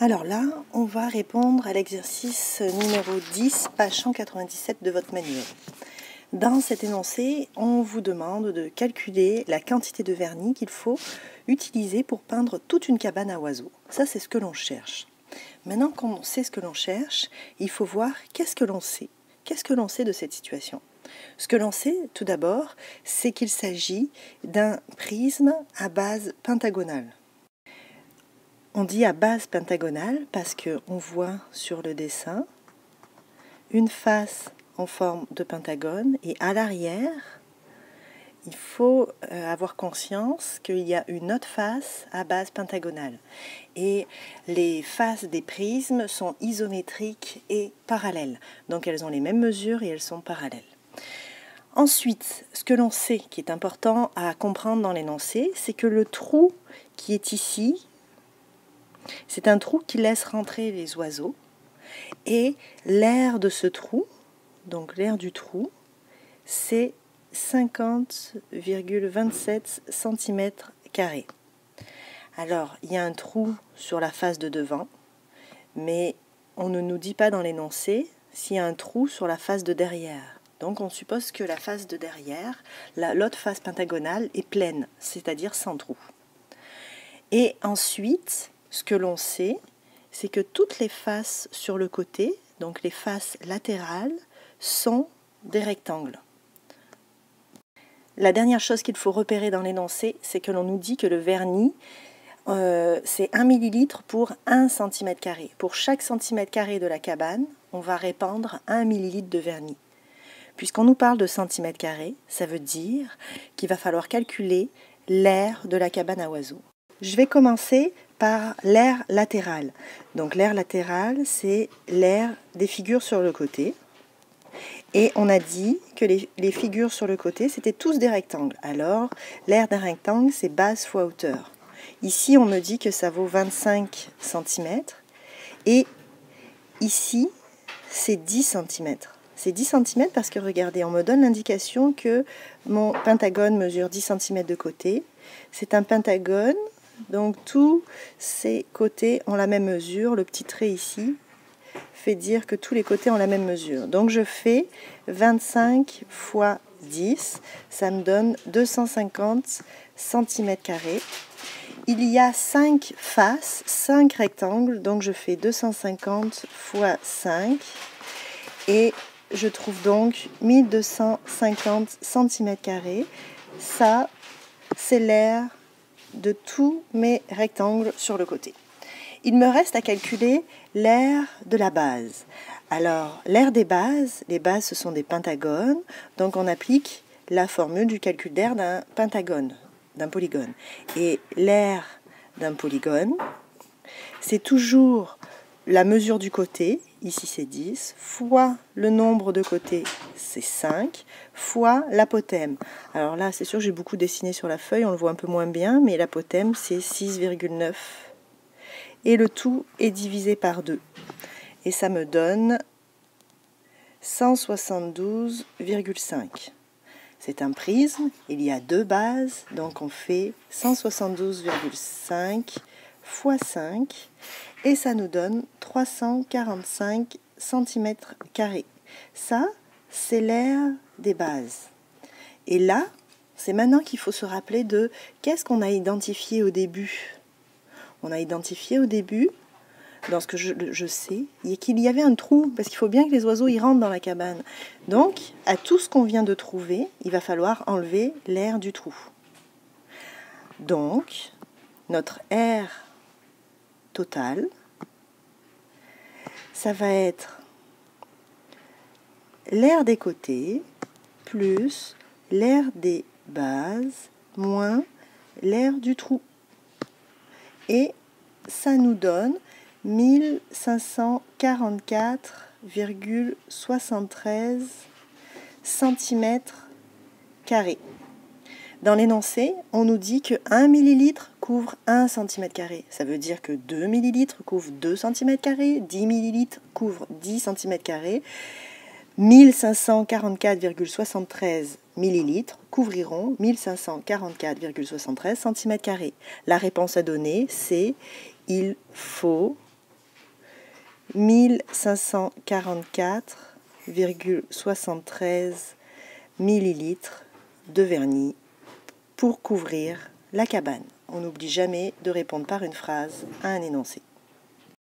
Alors là, on va répondre à l'exercice numéro 10, page 197 de votre manuel. Dans cet énoncé, on vous demande de calculer la quantité de vernis qu'il faut utiliser pour peindre toute une cabane à oiseaux. Ça, c'est ce que l'on cherche. Maintenant qu'on sait ce que l'on cherche, il faut voir qu'est-ce que l'on sait. Qu'est-ce que l'on sait de cette situation? Ce que l'on sait, tout d'abord, c'est qu'il s'agit d'un prisme à base pentagonale. On dit à base pentagonale parce qu'on voit sur le dessin une face en forme de pentagone et à l'arrière, il faut avoir conscience qu'il y a une autre face à base pentagonale. Et les faces des prismes sont isométriques et parallèles. Donc elles ont les mêmes mesures et elles sont parallèles. Ensuite, ce que l'on sait qui est important à comprendre dans l'énoncé, c'est que le trou qui est ici, c'est un trou qui laisse rentrer les oiseaux et l'air de ce trou, donc l'air du trou, c'est 50,27 cm². Alors, il y a un trou sur la face de devant, mais on ne nous dit pas dans l'énoncé s'il y a un trou sur la face de derrière. Donc on suppose que la face de derrière, l'autre face pentagonale, est pleine, c'est-à-dire sans trou. Et ensuite, ce que l'on sait, c'est que toutes les faces sur le côté, donc les faces latérales, sont des rectangles. La dernière chose qu'il faut repérer dans l'énoncé, c'est que l'on nous dit que le vernis, c'est 1 ml pour 1 cm². Pour chaque cm² de la cabane, on va répandre 1 ml de vernis. Puisqu'on nous parle de cm², ça veut dire qu'il va falloir calculer l'aire de la cabane à oiseaux. Je vais commencer par l'aire latéral. Donc l'aire latéral, c'est l'aire des figures sur le côté. Et on a dit que les figures sur le côté, c'était tous des rectangles. Alors, l'aire d'un rectangle, c'est base fois hauteur. Ici, on me dit que ça vaut 25 cm. Et ici, c'est 10 cm. C'est 10 cm parce que, regardez, on me donne l'indication que mon pentagone mesure 10 cm de côté. C'est un pentagone, donc tous ces côtés ont la même mesure. Le petit trait ici fait dire que tous les côtés ont la même mesure. Donc je fais 25 fois 10, ça me donne 250 cm². Il y a 5 faces, 5 rectangles, donc je fais 250 fois 5 et je trouve donc 1250 cm². Ça, c'est l'aire de tous mes rectangles sur le côté. Il me reste à calculer l'aire de la base. Alors, l'aire des bases, les bases ce sont des pentagones, donc on applique la formule du calcul d'aire d'un pentagone, d'un polygone. Et l'aire d'un polygone, c'est toujours la mesure du côté, ici c'est 10, fois le nombre de côtés, c'est 5, fois l'apothème. Alors là, c'est sûr, j'ai beaucoup dessiné sur la feuille, on le voit un peu moins bien, mais l'apothème c'est 6,9. Et le tout est divisé par 2. Et ça me donne 172,5. C'est un prisme, il y a 2 bases, donc on fait 172,5 fois 5, et ça nous donne 345 cm². Ça, c'est l'aire des bases. Et là, c'est maintenant qu'il faut se rappeler de qu'est-ce qu'on a identifié au début. On a identifié au début, dans ce que je sais, qu'il y avait un trou, parce qu'il faut bien que les oiseaux y rentrent dans la cabane. Donc, à tout ce qu'on vient de trouver, il va falloir enlever l'aire du trou. Donc, notre aire totale, ça va être l'aire des côtés plus l'aire des bases moins l'aire du trou. Et ça nous donne 1544,73 cm². Dans l'énoncé, on nous dit que 1 ml couvre 1 cm². Ça veut dire que 2 ml couvre 2 cm², 10 ml couvre 10 cm², 1544,73 ml couvriront 1544,73 cm². La réponse à donner, c'est il faut 1544,73 millilitres de vernis pour couvrir la cabane. On n'oublie jamais de répondre par une phrase à un énoncé.